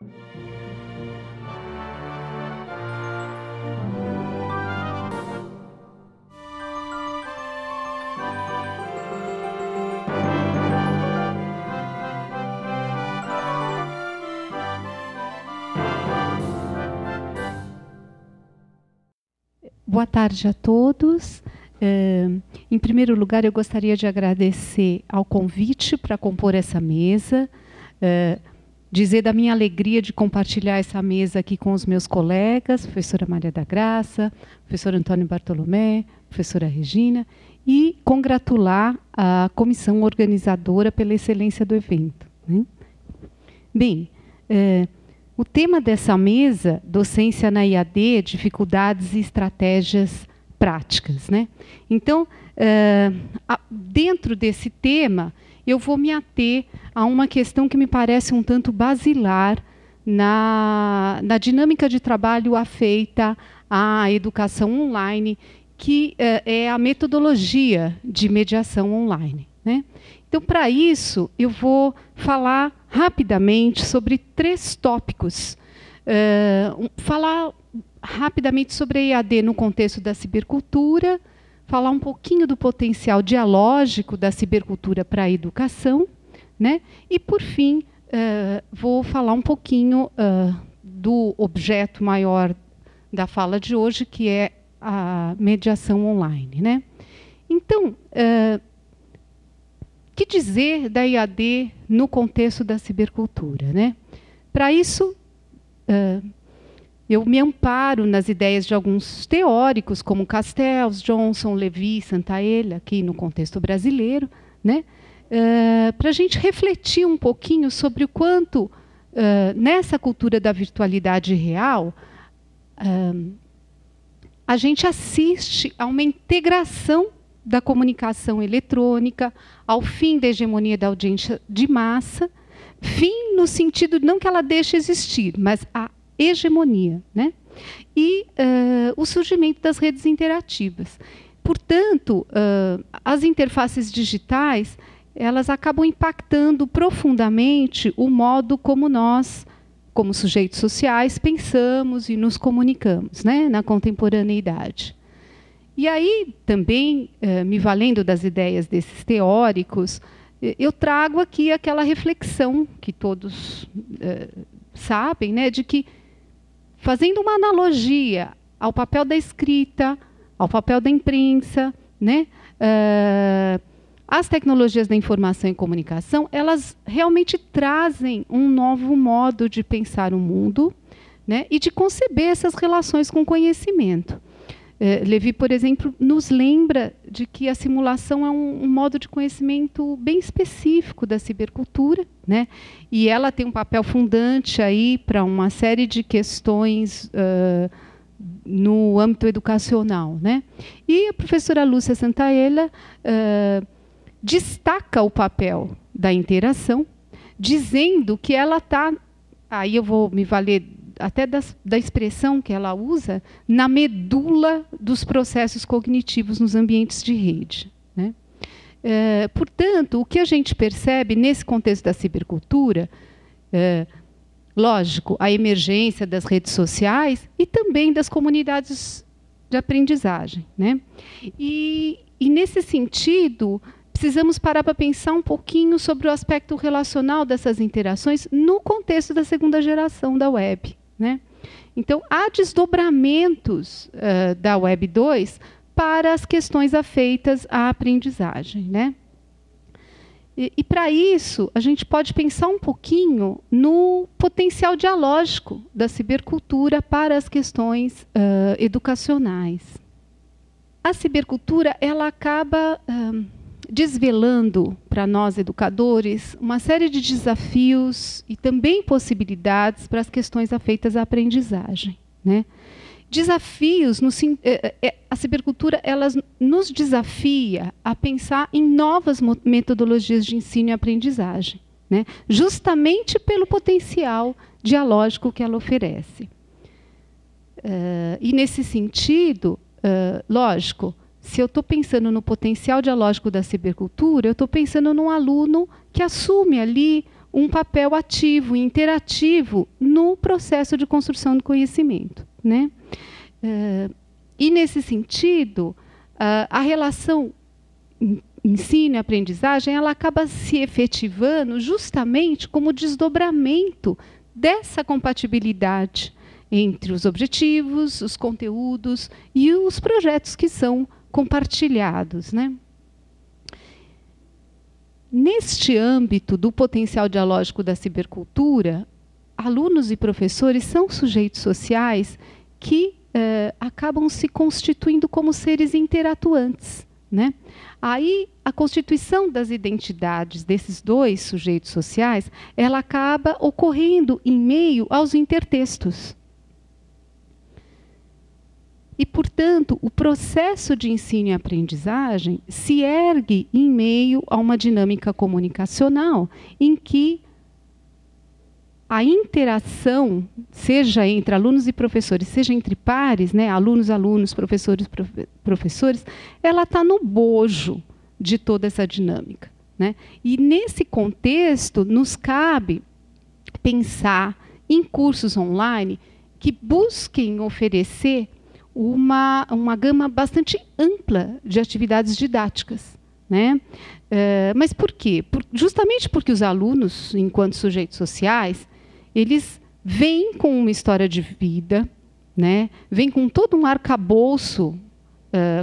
Boa tarde a todos. Em primeiro lugar, eu gostaria de agradecer ao convite para compor essa mesa, dizer da minha alegria de compartilhar essa mesa aqui com os meus colegas, professora Maria da Graça, professor Antônio Bartolomé, professora Regina, e congratular a comissão organizadora pela excelência do evento. Bem, o tema dessa mesa, docência na IAD, dificuldades e estratégias práticas, né? Então, dentro desse tema, eu vou me ater a uma questão que me parece um tanto basilar na dinâmica de trabalho afeita à educação online, que é a metodologia de mediação online, né? Então, para isso, eu vou falar rapidamente sobre 3 tópicos. Falar rapidamente sobre a IAD no contexto da cibercultura, falar um pouquinho do potencial dialógico da cibercultura para a educação, né? E, por fim, vou falar um pouquinho do objeto maior da fala de hoje, que é a mediação online, né? Então, que dizer da IAD no contexto da cibercultura, né? Para isso, eu me amparo nas ideias de alguns teóricos, como Castells, Johnson, Levi, Santaella, aqui no contexto brasileiro, né? Para a gente refletir um pouquinho sobre o quanto, nessa cultura da virtualidade real, a gente assiste a uma integração da comunicação eletrônica, ao fim da hegemonia da audiência de massa, fim no sentido não que ela deixe existir, mas a hegemonia, né? E o surgimento das redes interativas. Portanto, as interfaces digitais, elas acabam impactando profundamente o modo como nós, como sujeitos sociais, pensamos e nos comunicamos, né, na contemporaneidade. E aí, também, me valendo das ideias desses teóricos, eu trago aqui aquela reflexão que todos sabem, né, de que, fazendo uma analogia ao papel da escrita, ao papel da imprensa, né, as tecnologias da informação e comunicação, elas realmente trazem um novo modo de pensar o mundo, né, e de conceber essas relações com o conhecimento. Levi, por exemplo, nos lembra de que a simulação é um modo de conhecimento bem específico da cibercultura, né? E ela tem um papel fundante aí para uma série de questões no âmbito educacional, né? E a professora Lúcia Santaella destaca o papel da interação, dizendo que ela está, aí eu vou me valer até da expressão que ela usa, na medula dos processos cognitivos nos ambientes de rede, né? Portanto, o que a gente percebe nesse contexto da cibercultura, lógico, a emergência das redes sociais e também das comunidades de aprendizagem, né? E nesse sentido, precisamos parar para pensar um pouquinho sobre o aspecto relacional dessas interações no contexto da segunda geração da web, né? Então, há desdobramentos da Web 2 para as questões afeitas à aprendizagem, né? E para isso, a gente pode pensar um pouquinho no potencial dialógico da cibercultura para as questões educacionais. A cibercultura, ela acaba desvelando para nós, educadores, uma série de desafios e também possibilidades para as questões afeitas à aprendizagem, né? Desafios, a cibercultura, ela nos desafia a pensar em novas metodologias de ensino e aprendizagem, né? Justamente pelo potencial dialógico que ela oferece. E, nesse sentido, lógico, se eu estou pensando no potencial dialógico da cibercultura, eu estou pensando num aluno que assume ali um papel ativo e interativo no processo de construção do conhecimento, né? E, nesse sentido, a relação ensino e aprendizagem ela acaba se efetivando justamente como desdobramento dessa compatibilidade entre os objetivos, os conteúdos e os projetos que são compartilhados, né? Neste âmbito do potencial dialógico da cibercultura, alunos e professores são sujeitos sociais que acabam se constituindo como seres interatuantes, né? Aí, a constituição das identidades desses dois sujeitos sociais, ela acaba ocorrendo em meio aos intertextos. E, portanto, o processo de ensino e aprendizagem se ergue em meio a uma dinâmica comunicacional em que a interação, seja entre alunos e professores, seja entre pares, né, alunos, professores, ela está no bojo de toda essa dinâmica, né? E, nesse contexto, nos cabe pensar em cursos online que busquem oferecer uma gama bastante ampla de atividades didáticas, né? Mas por quê? Justamente porque os alunos, enquanto sujeitos sociais, eles vêm com uma história de vida, né? Vêm com todo um arcabouço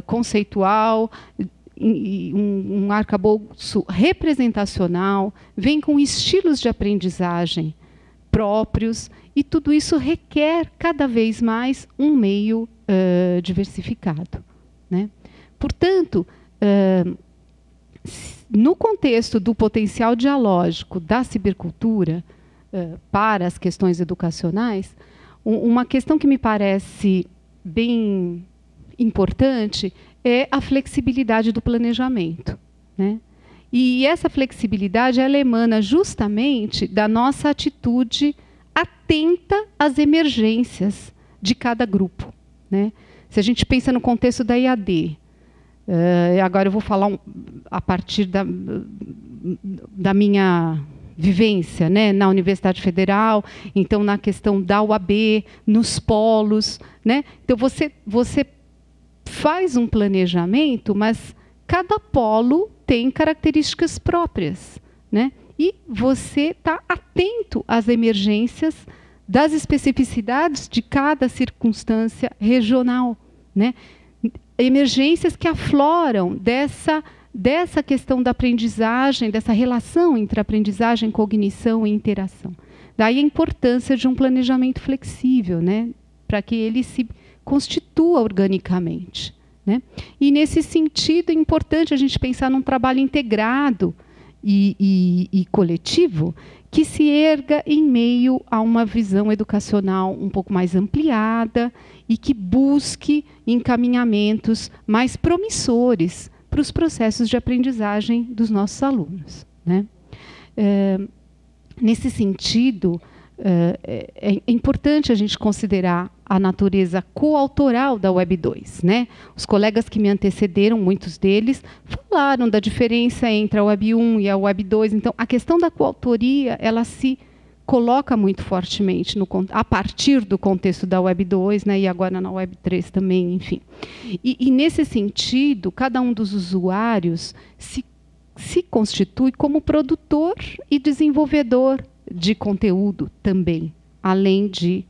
conceitual, um arcabouço representacional, vêm com estilos de aprendizagem próprios, e tudo isso requer cada vez mais um meio diversificado, né? Portanto, no contexto do potencial dialógico da cibercultura para as questões educacionais, uma questão que me parece bem importante é a flexibilidade do planejamento, né? E essa flexibilidade ela emana justamente da nossa atitude atenta às emergências de cada grupo, né? Se a gente pensa no contexto da IAD, agora eu vou falar a partir da minha vivência, né, na Universidade Federal, então na questão da UAB, nos polos, né? Então você faz um planejamento, mas cada polo tem características próprias, né? E você está atento às emergências das especificidades de cada circunstância regional, né? Emergências que afloram dessa questão da aprendizagem, dessa relação entre aprendizagem, cognição e interação. Daí a importância de um planejamento flexível, né, para que ele se constitua organicamente, né? E, nesse sentido, é importante a gente pensar num trabalho integrado e coletivo que se erga em meio a uma visão educacional um pouco mais ampliada e que busque encaminhamentos mais promissores para os processos de aprendizagem dos nossos alunos, né? Nesse sentido, é importante a gente considerar a natureza coautoral da Web 2, né? Os colegas que me antecederam, muitos deles, falaram da diferença entre a Web 1 e a Web 2. Então, a questão da coautoria, ela se coloca muito fortemente a partir do contexto da Web 2, né, e agora na Web 3 também, enfim. E nesse sentido, cada um dos usuários se constitui como produtor e desenvolvedor de conteúdo também, além de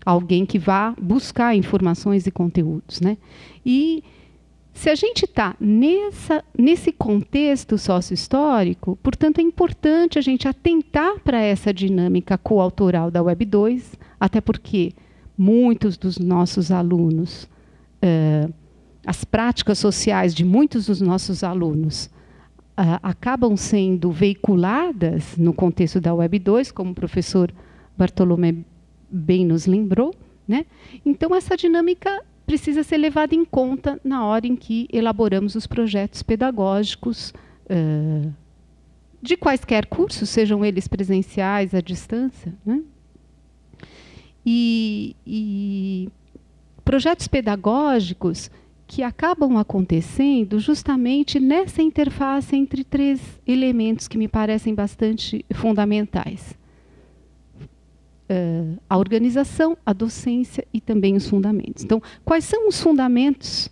alguém que vá buscar informações e conteúdos, né? E se a gente está nesse contexto sócio-histórico, portanto, é importante a gente atentar para essa dinâmica coautoral da Web 2, até porque muitos dos nossos alunos, as práticas sociais de muitos dos nossos alunos acabam sendo veiculadas no contexto da Web 2, como o professor Bartolomé bem nos lembrou, né? Então, essa dinâmica precisa ser levada em conta na hora em que elaboramos os projetos pedagógicos de quaisquer cursos, sejam eles presenciais, à distância, né? E projetos pedagógicos que acabam acontecendo justamente nessa interface entre 3 elementos que me parecem bastante fundamentais. A organização, a docência e também os fundamentos. Então, quais são os fundamentos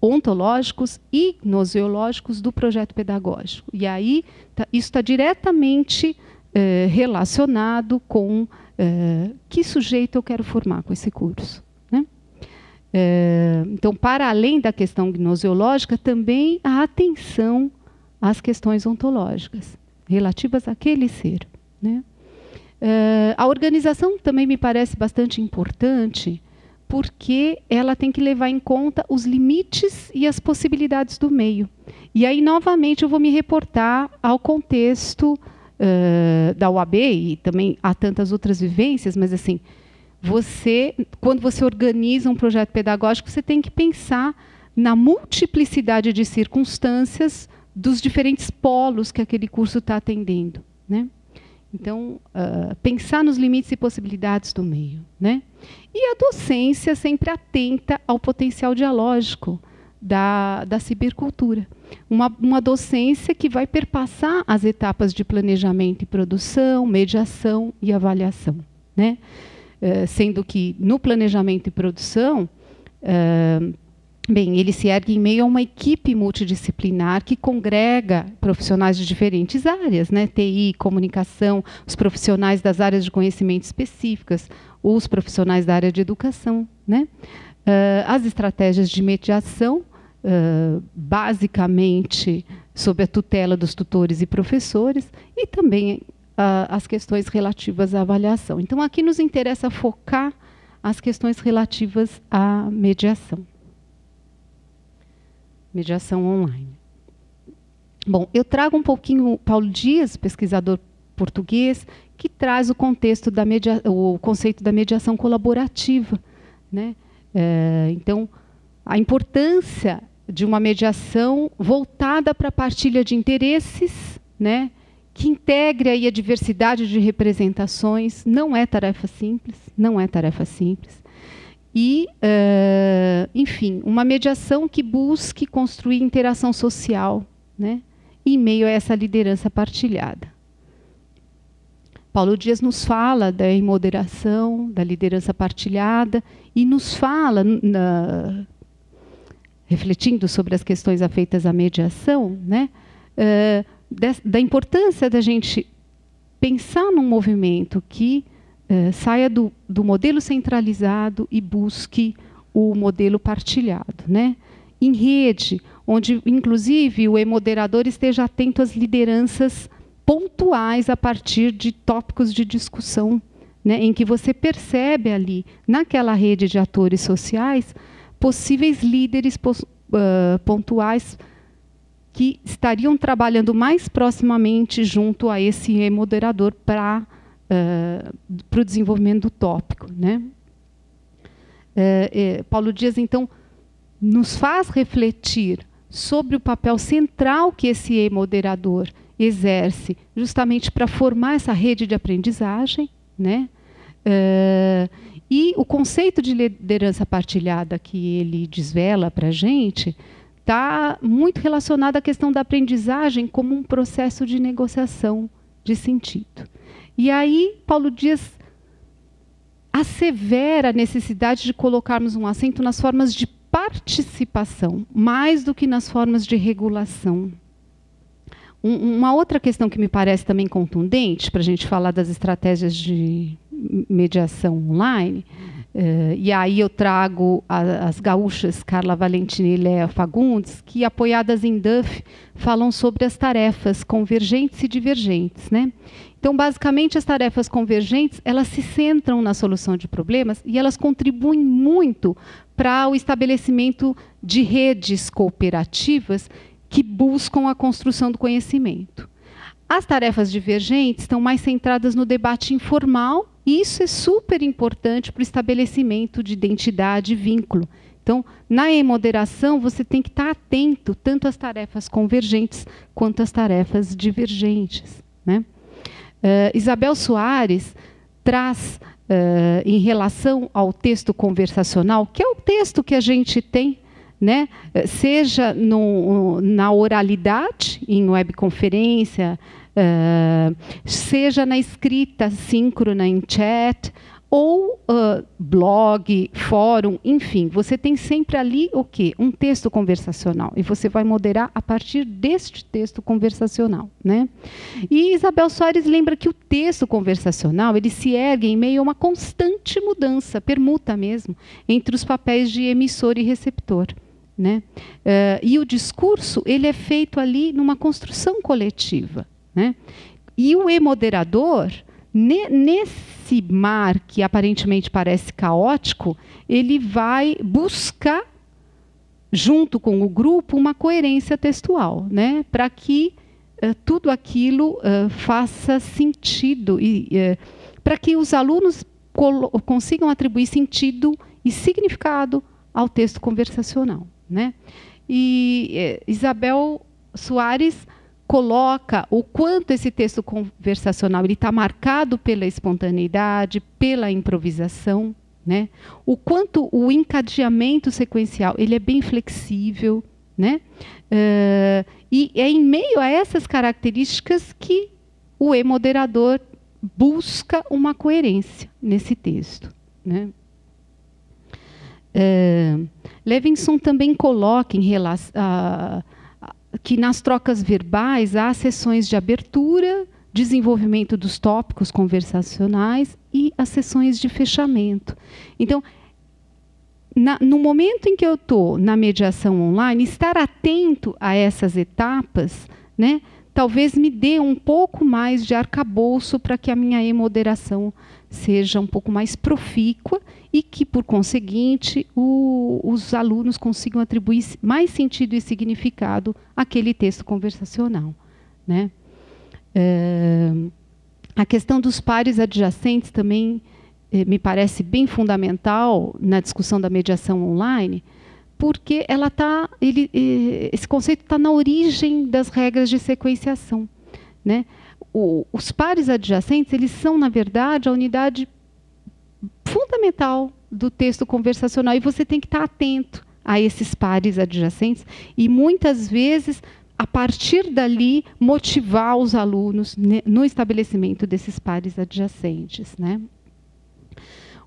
ontológicos e gnoseológicos do projeto pedagógico? E aí, isso está diretamente relacionado com que sujeito eu quero formar com esse curso, né? Então, para além da questão gnoseológica, também a atenção às questões ontológicas, relativas àquele ser, né? A organização também me parece bastante importante, porque ela tem que levar em conta os limites e as possibilidades do meio. E aí, novamente, eu vou me reportar ao contexto da UAB, e também há tantas outras vivências, mas assim, quando você organiza um projeto pedagógico, você tem que pensar na multiplicidade de circunstâncias dos diferentes polos que aquele curso está atendendo, né? Então, pensar nos limites e possibilidades do meio, né? E a docência sempre atenta ao potencial dialógico da cibercultura. Uma docência que vai perpassar as etapas de planejamento e produção, mediação e avaliação, né? Sendo que no planejamento e produção, bem, ele se ergue em meio a uma equipe multidisciplinar que congrega profissionais de diferentes áreas, né? TI, comunicação, os profissionais das áreas de conhecimento específicas, os profissionais da área de educação, né? As estratégias de mediação, basicamente sob a tutela dos tutores e professores, e também as questões relativas à avaliação. Então, aqui nos interessa focar as questões relativas à mediação. Mediação online. Bom, eu trago um pouquinho o Paulo Dias, pesquisador português, que traz o contexto o conceito da mediação colaborativa, né? Então, a importância de uma mediação voltada para a partilha de interesses, né? Que integre aí a diversidade de representações. Não é tarefa simples, não é tarefa simples. E, enfim, uma mediação que busque construir interação social, né, em meio a essa liderança partilhada. Paulo Dias nos fala da imoderação, da liderança partilhada, e nos fala, refletindo sobre as questões afeitas à mediação, né, da importância da gente pensar num movimento que saia do modelo centralizado e busque o modelo partilhado, né? Em rede, onde, inclusive, o e-moderador esteja atento às lideranças pontuais a partir de tópicos de discussão, né? Em que você percebe ali, naquela rede de atores sociais, possíveis líderes pontuais que estariam trabalhando mais proximamente junto a esse e-moderador para o desenvolvimento do tópico, né? Paulo Dias, então, nos faz refletir sobre o papel central que esse e-moderador exerce justamente para formar essa rede de aprendizagem, né? E o conceito de liderança partilhada que ele desvela para a gente está muito relacionado à questão da aprendizagem como um processo de negociação de sentido. E aí, Paulo Dias assevera a necessidade de colocarmos um acento nas formas de participação, mais do que nas formas de regulação. Uma outra questão que me parece também contundente, para a gente falar das estratégias de mediação online, e aí eu trago as gaúchas Carla Valentina e Léa Fagundes, que, apoiadas em Duff, falam sobre as tarefas convergentes e divergentes, né? Então, basicamente, as tarefas convergentes, elas se centram na solução de problemas e elas contribuem muito para o estabelecimento de redes cooperativas que buscam a construção do conhecimento. As tarefas divergentes estão mais centradas no debate informal, e isso é super importante para o estabelecimento de identidade e vínculo. Então, na e-moderação, você tem que estar atento tanto às tarefas convergentes quanto às tarefas divergentes, né? Isabel Soares traz, em relação ao texto conversacional, que é o texto que a gente tem né? Seja na oralidade, em webconferência, seja na escrita síncrona em chat, ou blog, fórum, enfim, você tem sempre ali o quê? Um texto conversacional, e você vai moderar a partir deste texto conversacional, né? E Isabel Soares lembra que o texto conversacional, ele se ergue em meio a uma constante mudança, permuta mesmo, entre os papéis de emissor e receptor, né? E o discurso, ele é feito ali numa construção coletiva, né? E o e-moderador, nesse mar que aparentemente parece caótico, ele vai buscar, junto com o grupo, uma coerência textual, né? Para que tudo aquilo faça sentido, e para que os alunos consigam atribuir sentido e significado ao texto conversacional, né? E Isabel Soares coloca o quanto esse texto conversacional está marcado pela espontaneidade, pela improvisação, né? O quanto o encadeamento sequencial ele é bem flexível, né? E é em meio a essas características que o e-moderador busca uma coerência nesse texto, né? Levinson também coloca em relação que nas trocas verbais há sessões de abertura, desenvolvimento dos tópicos conversacionais e as sessões de fechamento. Então, no momento em que eu estou na mediação online, estar atento a essas etapas, né, talvez me dê um pouco mais de arcabouço para que a minha e-moderação seja um pouco mais profícua e que, por conseguinte, os alunos consigam atribuir mais sentido e significado àquele texto conversacional, né? A questão dos pares adjacentes também me parece bem fundamental na discussão da mediação online, porque esse conceito está na origem das regras de sequenciação, né? Os pares adjacentes, eles são, na verdade, a unidade fundamental do texto conversacional, e você tem que estar atento a esses pares adjacentes e, muitas vezes, a partir dali, motivar os alunos no estabelecimento desses pares adjacentes, né?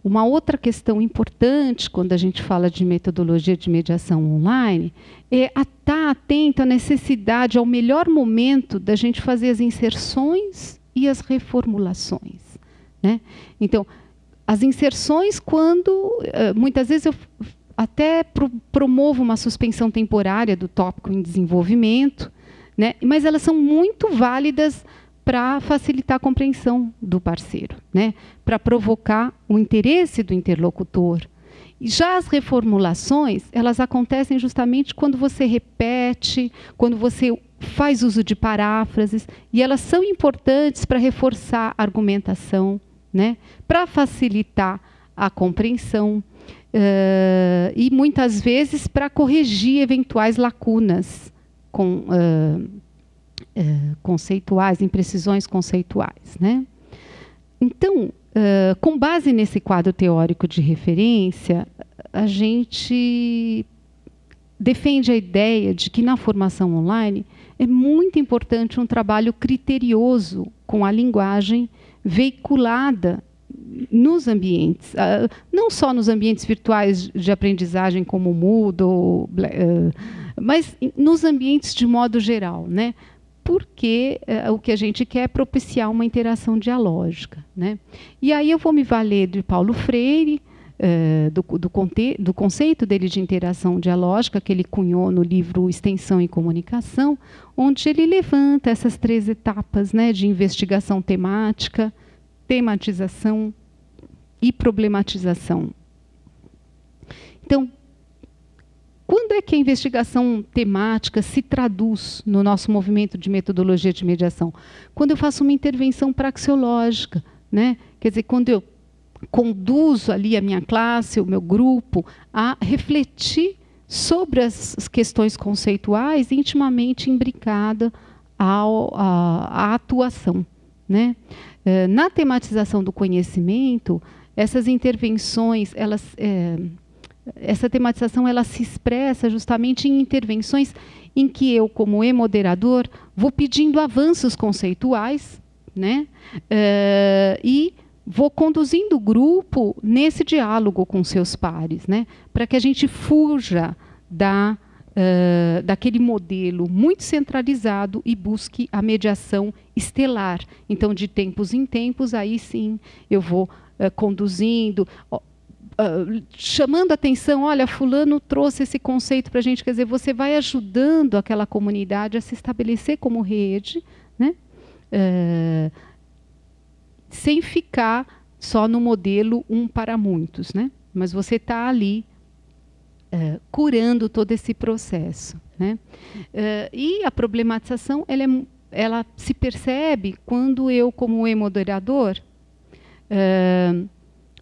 Uma outra questão importante, quando a gente fala de metodologia de mediação online, é estar atento à necessidade, ao melhor momento da gente fazer as inserções e as reformulações, né? Então, as inserções, quando muitas vezes eu até promovo uma suspensão temporária do tópico em desenvolvimento, né? Mas elas são muito válidas para facilitar a compreensão do parceiro, né? Para provocar o interesse do interlocutor. E já as reformulações, elas acontecem justamente quando você repete, quando você faz uso de paráfrases, e elas são importantes para reforçar a argumentação, né? Para facilitar a compreensão e, muitas vezes, para corrigir eventuais lacunas conceituais, imprecisões conceituais, né? Então, com base nesse quadro teórico de referência, a gente defende a ideia de que na formação online é muito importante um trabalho criterioso com a linguagem veiculada nos ambientes, não só nos ambientes virtuais de aprendizagem como o Moodle, mas nos ambientes de modo geral, né? Porque o que a gente quer é propiciar uma interação dialógica, né? E aí eu vou me valer de Paulo Freire, do conceito dele de interação dialógica, que ele cunhou no livro Extensão e Comunicação, onde ele levanta essas 3 etapas, né, de investigação temática, tematização e problematização. Então, quando é que a investigação temática se traduz no nosso movimento de metodologia de mediação? Quando eu faço uma intervenção praxeológica, né? Quer dizer, quando eu conduzo ali a minha classe, o meu grupo, a refletir sobre as questões conceituais intimamente imbricada à atuação, né? Na tematização do conhecimento, essas intervenções, elas essa tematização ela se expressa justamente em intervenções em que eu, como e-moderador, vou pedindo avanços conceituais, né? E vou conduzindo o grupo nesse diálogo com seus pares, né? Para que a gente fuja daquele modelo muito centralizado e busque a mediação estelar. Então, de tempos em tempos, aí sim eu vou conduzindo, chamando a atenção, olha, fulano trouxe esse conceito para a gente, quer dizer, você vai ajudando aquela comunidade a se estabelecer como rede, né? Sem ficar só no modelo um para muitos, né? Mas você está ali curando todo esse processo, né? E a problematização ela se percebe quando eu, como e-moderador,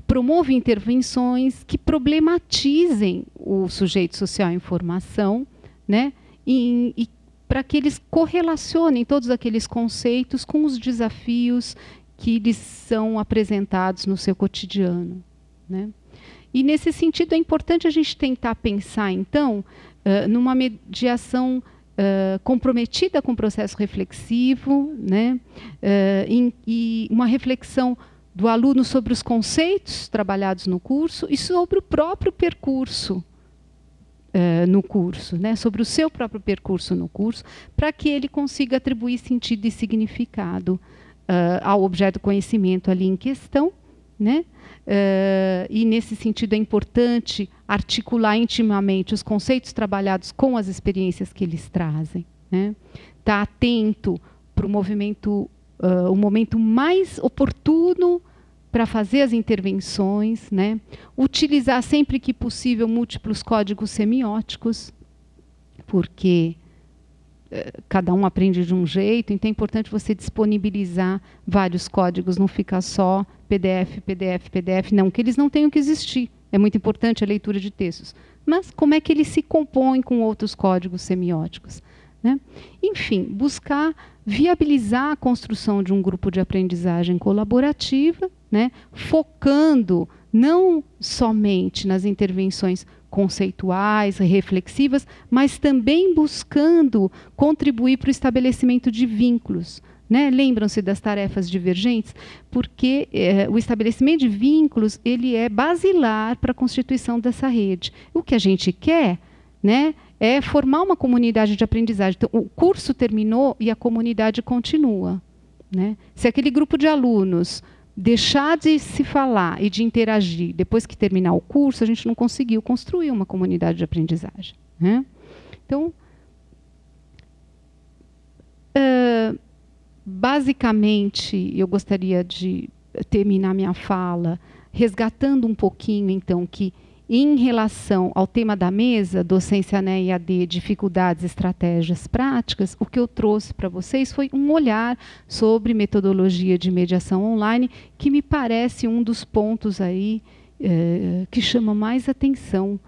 promovo intervenções que problematizem o sujeito social em formação, né? E para que eles correlacionem todos aqueles conceitos com os desafios que lhes são apresentados no seu cotidiano, né? E, nesse sentido, é importante a gente tentar pensar, então, numa mediação comprometida com o processo reflexivo, né? E uma reflexão do aluno sobre os conceitos trabalhados no curso e sobre o próprio percurso no curso, né? Sobre o seu próprio percurso no curso, para que ele consiga atribuir sentido e significado ao objeto do conhecimento ali em questão, né? E, nesse sentido, é importante articular intimamente os conceitos trabalhados com as experiências que eles trazem, né? Estar atento para o momento mais oportuno para fazer as intervenções, né? Utilizar sempre que possível múltiplos códigos semióticos, porque cada um aprende de um jeito, então é importante você disponibilizar vários códigos, não ficar só PDF, PDF, PDF, não, que eles não tenham que existir. É muito importante a leitura de textos. Mas como é que eles se compõem com outros códigos semióticos, né? Enfim, buscar viabilizar a construção de um grupo de aprendizagem colaborativa, né? Focando não somente nas intervenções conceituais, reflexivas, mas também buscando contribuir para o estabelecimento de vínculos, né? Lembram-se das tarefas divergentes? Porque o estabelecimento de vínculos ele é basilar para a constituição dessa rede. O que a gente quer, né, é formar uma comunidade de aprendizagem. Então, o curso terminou e a comunidade continua, né? Se aquele grupo de alunos deixar de se falar e de interagir depois que terminar o curso, a gente não conseguiu construir uma comunidade de aprendizagem, né? Então, basicamente, eu gostaria de terminar minha fala resgatando um pouquinho, então, que em relação ao tema da mesa, docência na EAD, dificuldades, estratégias, práticas, o que eu trouxe para vocês foi um olhar sobre metodologia de mediação online, que me parece um dos pontos aí que chama mais atenção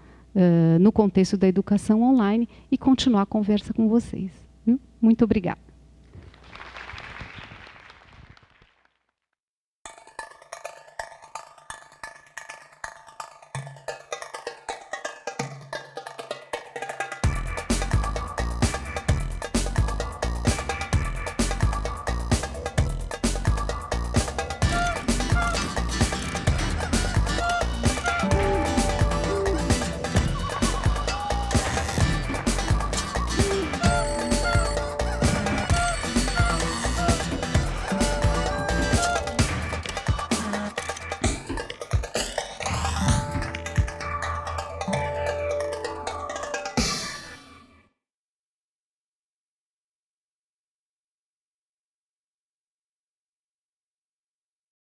no contexto da educação online, e continuar a conversa com vocês. Muito obrigada.